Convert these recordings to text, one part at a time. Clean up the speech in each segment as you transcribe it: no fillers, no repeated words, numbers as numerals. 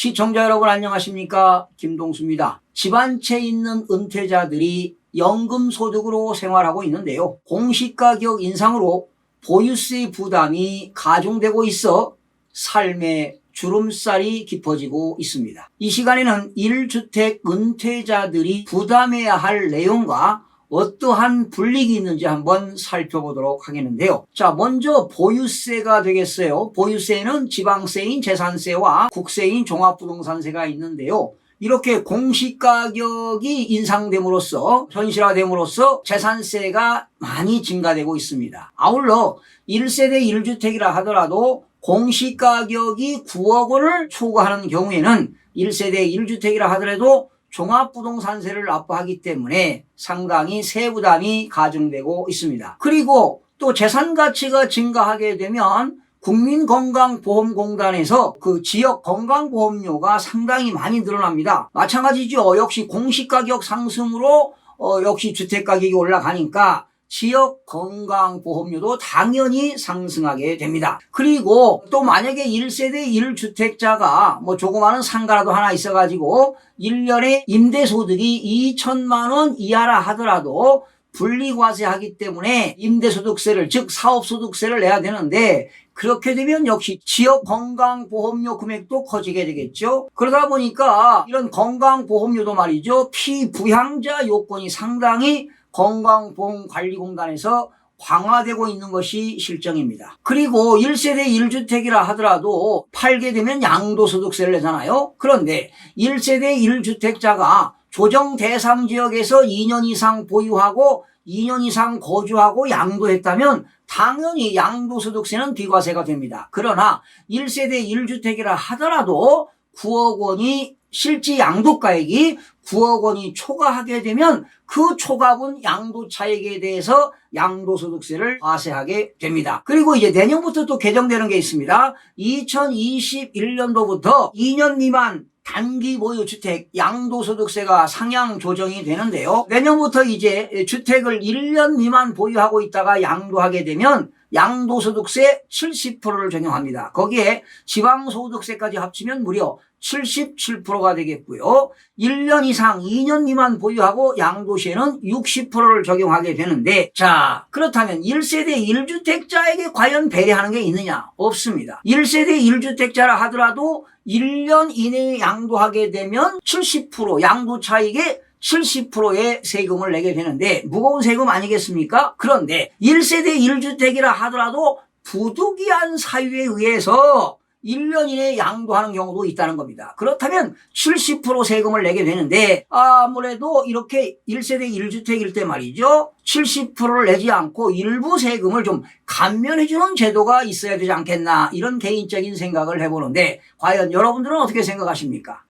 시청자 여러분 안녕하십니까? 김동수입니다. 집 한 채 있는 은퇴자들이 연금소득으로 생활하고 있는데요. 공시가격 인상으로 보유세 부담이 가중되고 있어 삶의 주름살이 깊어지고 있습니다. 이 시간에는 1주택 은퇴자들이 부담해야 할 내용과 어떠한 불이익이 있는지 한번 살펴보도록 하겠는데요. 자, 먼저 보유세가 되겠어요. 보유세는 지방세인 재산세와 국세인 종합부동산세가 있는데요. 이렇게 공시가격이 인상됨으로써 현실화됨으로써 재산세가 많이 증가되고 있습니다. 아울러 1세대 1주택이라 하더라도 공시가격이 9억 원을 초과하는 경우에는 1세대 1주택이라 하더라도 종합부동산세를 납부하기 때문에 상당히 세부담이 가중되고 있습니다. 그리고 또 재산가치가 증가하게 되면 국민건강보험공단에서 그 지역 건강보험료가 상당히 많이 늘어납니다. 마찬가지죠. 역시 공시가격 상승으로 역시 주택가격이 올라가니까 지역 건강보험료도 당연히 상승하게 됩니다. 그리고 또 만약에 1세대 1주택자가 뭐 조그마한 상가라도 하나 있어가지고 1년에 임대소득이 2천만 원 이하라 하더라도 분리과세하기 때문에 임대소득세를 즉 사업소득세를 내야 되는데 그렇게 되면 역시 지역 건강보험료 금액도 커지게 되겠죠. 그러다 보니까 이런 건강보험료도 말이죠. 피부양자 요건이 상당히 건강보험관리공단에서 강화되고 있는 것이 실정입니다. 그리고 1세대 1주택이라 하더라도 팔게 되면 양도소득세를 내잖아요. 그런데 1세대 1주택자가 조정 대상 지역에서 2년 이상 보유하고 2년 이상 거주하고 양도했다면 당연히 양도소득세는 비과세가 됩니다. 그러나 1세대 1주택이라 하더라도 9억 원이 실제 양도가액이 9억 원이 초과하게 되면 그 초과분 양도차익에 대해서 양도소득세를 과세하게 됩니다. 그리고 이제 내년부터 또 개정되는 게 있습니다. 2021년도부터 2년 미만 단기 보유주택 양도소득세가 상향 조정이 되는데요. 내년부터 이제 주택을 1년 미만 보유하고 있다가 양도하게 되면 양도소득세 70%를 적용합니다. 거기에 지방소득세까지 합치면 무려 77%가 되겠고요. 1년 이상 2년 미만 보유하고 양도세는 60%를 적용하게 되는데 자 그렇다면 1세대 1주택자에게 과연 배려하는 게 있느냐? 없습니다. 1세대 1주택자라 하더라도 1년 이내에 양도하게 되면 70% 양도 차익의 70%의 세금을 내게 되는데 무거운 세금 아니겠습니까? 그런데 1세대 1주택이라 하더라도 부득이한 사유에 의해서 1년 이내에 양도하는 경우도 있다는 겁니다. 그렇다면 70% 세금을 내게 되는데 아무래도 이렇게 1세대 1주택일 때 말이죠. 70%를 내지 않고 일부 세금을 좀 감면해주는 제도가 있어야 되지 않겠나 이런 개인적인 생각을 해보는데 과연 여러분들은 어떻게 생각하십니까?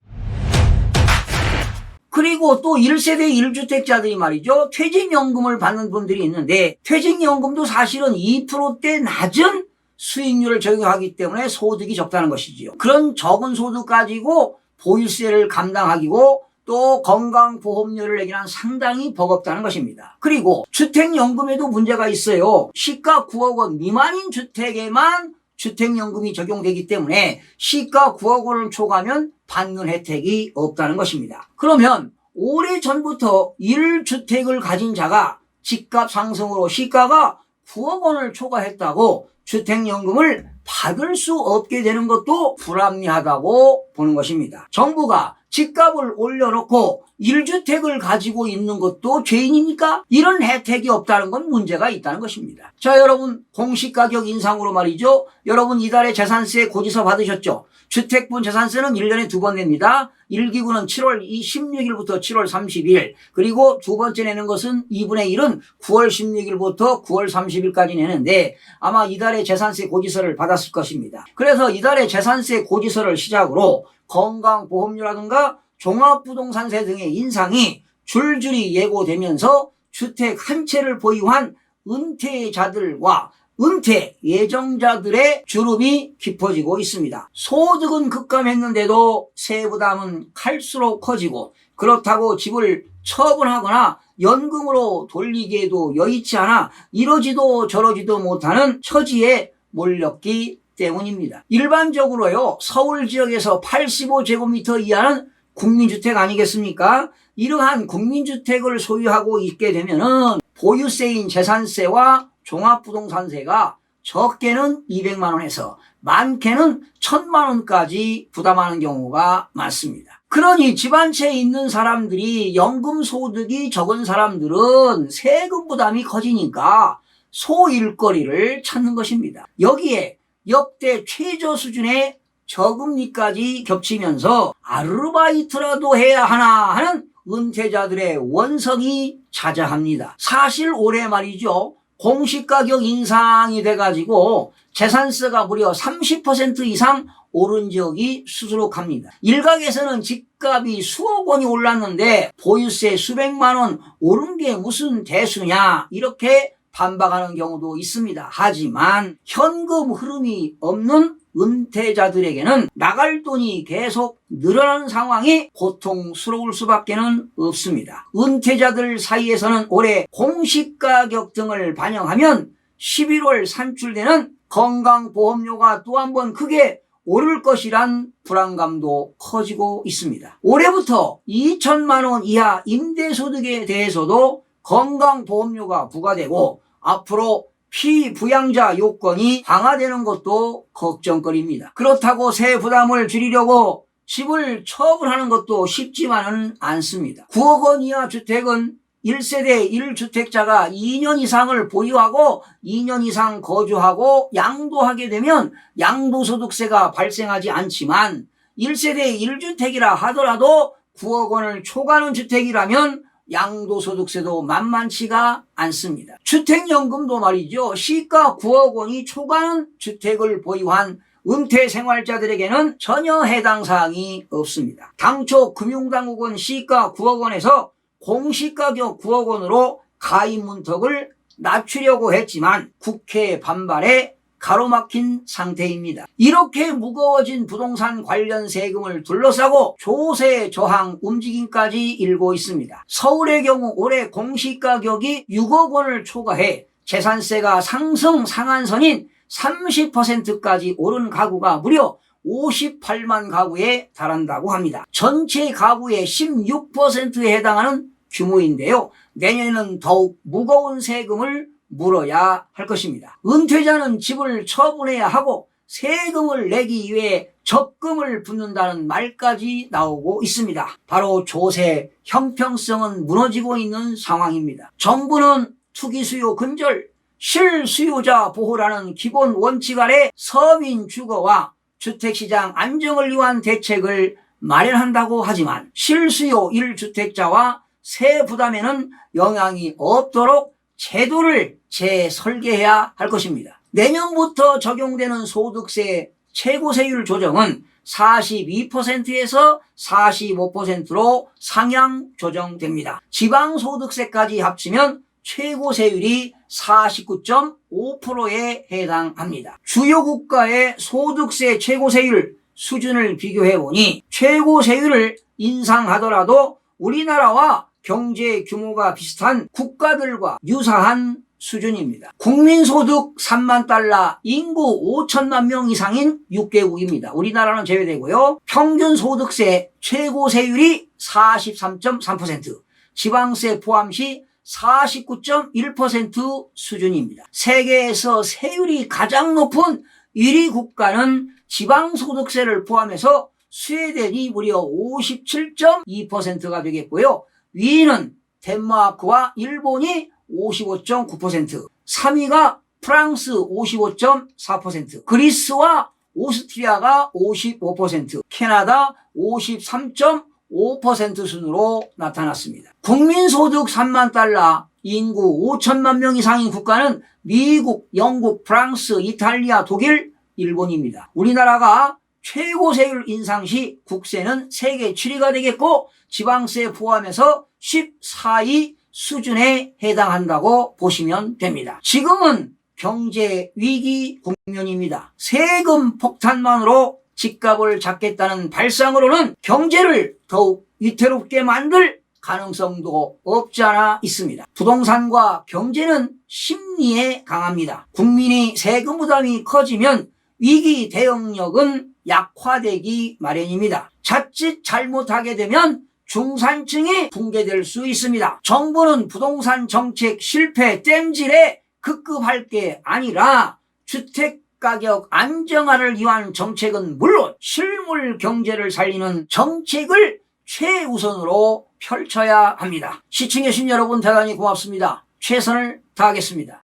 그리고 또 1세대 1주택자들이 말이죠. 퇴직연금을 받는 분들이 있는데 퇴직연금도 사실은 2%대 낮은 수익률을 적용하기 때문에 소득이 적다는 것이지요. 그런 적은 소득 가지고 보유세를 감당하기고 또 건강보험료를 내기는 상당히 버겁다는 것입니다. 그리고 주택연금에도 문제가 있어요. 시가 9억 원 미만인 주택에만 주택연금이 적용되기 때문에 시가 9억 원을 초과하면 받는 혜택이 없다는 것입니다. 그러면 오래전부터 1주택을 가진 자가 집값 상승으로 시가가 9억 원을 초과했다고 주택연금을 받을 수 없게 되는 것도 불합리하다고 보는 것입니다. 정부가 집값을 올려놓고 1주택을 가지고 있는 것도 죄인입니까? 이런 혜택이 없다는 건 문제가 있다는 것입니다. 자, 여러분 공시가격 인상으로 말이죠. 여러분 이달에 재산세 고지서 받으셨죠? 주택분 재산세는 1년에 2번 냅니다. 1기분은 7월 16일부터 7월 30일 그리고 두 번째 내는 것은 2분의 1은 9월 16일부터 9월 30일까지 내는데 아마 이달에 재산세 고지서를 받았을 것입니다. 그래서 이달에 재산세 고지서를 시작으로 건강보험료라든가 종합부동산세 등의 인상이 줄줄이 예고되면서 주택 한 채를 보유한 은퇴자들과 은퇴 예정자들의 주름이 깊어지고 있습니다. 소득은 급감했는데도 세부담은 갈수록 커지고 그렇다고 집을 처분하거나 연금으로 돌리기에도 여의치 않아 이러지도 저러지도 못하는 처지에 몰렸기 때문입니다. 일반적으로요, 서울 지역에서 85제곱미터 이하는 국민주택 아니겠습니까? 이러한 국민주택을 소유하고 있게 되면은 보유세인 재산세와 종합부동산세가 적게는 200만 원에서 많게는 1000만 원까지 부담하는 경우가 많습니다. 그러니 집안채에 있는 사람들이 연금 소득이 적은 사람들은 세금 부담이 커지니까 소일거리를 찾는 것입니다. 여기에 역대 최저 수준의 저금리까지 겹치면서 아르바이트라도 해야 하나 하는 은퇴자들의 원성이 자자합니다. 사실 올해 말이죠, 공시가격 인상이 돼가지고 재산세가 무려 30% 이상 오른 지역이 수두룩합니다. 일각에서는 집값이 수억 원이 올랐는데 보유세 수백만 원 오른 게 무슨 대수냐, 이렇게 반박하는 경우도 있습니다. 하지만 현금 흐름이 없는 은퇴자들에게는 나갈 돈이 계속 늘어나는 상황이 고통스러울 수밖에 없습니다. 은퇴자들 사이에서는 올해 공시가격 등을 반영하면 11월 산출되는 건강보험료가 또 한 번 크게 오를 것이란 불안감도 커지고 있습니다. 올해부터 2천만 원 이하 임대소득에 대해서도 건강보험료가 부과되고 앞으로 피부양자 요건이 강화되는 것도 걱정거리입니다. 그렇다고 세 부담을 줄이려고 집을 처분하는 것도 쉽지만은 않습니다. 9억 원 이하 주택은 1세대 1주택자가 2년 이상을 보유하고 2년 이상 거주하고 양도하게 되면 양도소득세가 발생하지 않지만 1세대 1주택이라 하더라도 9억 원을 초과하는 주택이라면 양도소득세도 만만치가 않습니다. 주택연금도 말이죠, 시가 9억 원이 초과하는 주택을 보유한 은퇴생활자들에게는 전혀 해당 사항이 없습니다. 당초 금융당국은 시가 9억 원에서 공시가격 9억 원으로 가입문턱을 낮추려고 했지만 국회 반발에 가로막힌 상태입니다. 이렇게 무거워진 부동산 관련 세금을 둘러싸고 조세 저항 움직임까지 일고 있습니다. 서울의 경우 올해 공시가격이 6억 원을 초과해 재산세가 상한선인 30%까지 오른 가구가 무려 58만 가구에 달한다고 합니다. 전체 가구의 16%에 해당하는 규모인데요. 내년에는 더욱 무거운 세금을 물어야 할 것입니다. 은퇴자는 집을 처분해야 하고 세금을 내기 위해 적금을 붓는다는 말까지 나오고 있습니다. 바로 조세 형평성은 무너지고 있는 상황입니다. 정부는 투기 수요 근절, 실수요자 보호라는 기본 원칙 아래 서민 주거와 주택시장 안정을 위한 대책을 마련한다고 하지만 실수요 1주택자와 세 부담에는 영향이 없도록 제도를 재설계해야 할 것입니다. 내년부터 적용되는 소득세 최고세율 조정은 42%에서 45%로 상향 조정됩니다. 지방소득세까지 합치면 최고세율이 49.5%에 해당합니다. 주요 국가의 소득세 최고세율 수준을 비교해보니 최고세율을 인상하더라도 우리나라와 경제 규모가 비슷한 국가들과 유사한 수준입니다. 국민소득 3만 달러, 인구 5천만 명 이상인 6개국입니다. 우리나라는 제외되고요. 평균 소득세 최고세율이 43.3%, 지방세 포함 시 49.1% 수준입니다. 세계에서 세율이 가장 높은 1위 국가는 지방소득세를 포함해서 스웨덴이 무려 57.2%가 되겠고요. 위는 덴마크와 일본이 55.9%, 3위가 프랑스 55.4%, 그리스와 오스트리아가 55%, 캐나다 53.5% 순으로 나타났습니다. 국민소득 3만 달러, 인구 5천만 명 이상인 국가는 미국, 영국, 프랑스, 이탈리아, 독일, 일본입니다. 우리나라가 최고세율 인상 시 국세는 세계 7위가 되겠고 지방세 포함해서 14위 수준에 해당한다고 보시면 됩니다. 지금은 경제 위기 국면입니다. 세금 폭탄만으로 집값을 잡겠다는 발상으로는 경제를 더욱 위태롭게 만들 가능성도 없지 않아 있습니다. 부동산과 경제는 심리에 강합니다. 국민이 세금 부담이 커지면 위기 대응력은 약화되기 마련입니다. 자칫 잘못하게 되면 중산층이 붕괴될 수 있습니다. 정부는 부동산 정책 실패 땜질에 급급할 게 아니라 주택가격 안정화를 위한 정책은 물론 실물 경제를 살리는 정책을 최우선으로 펼쳐야 합니다. 시청해주신 여러분 대단히 고맙습니다. 최선을 다하겠습니다.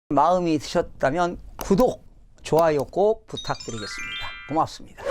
마음이 드셨다면 구독, 좋아요 꼭 부탁드리겠습니다. 고맙습니다.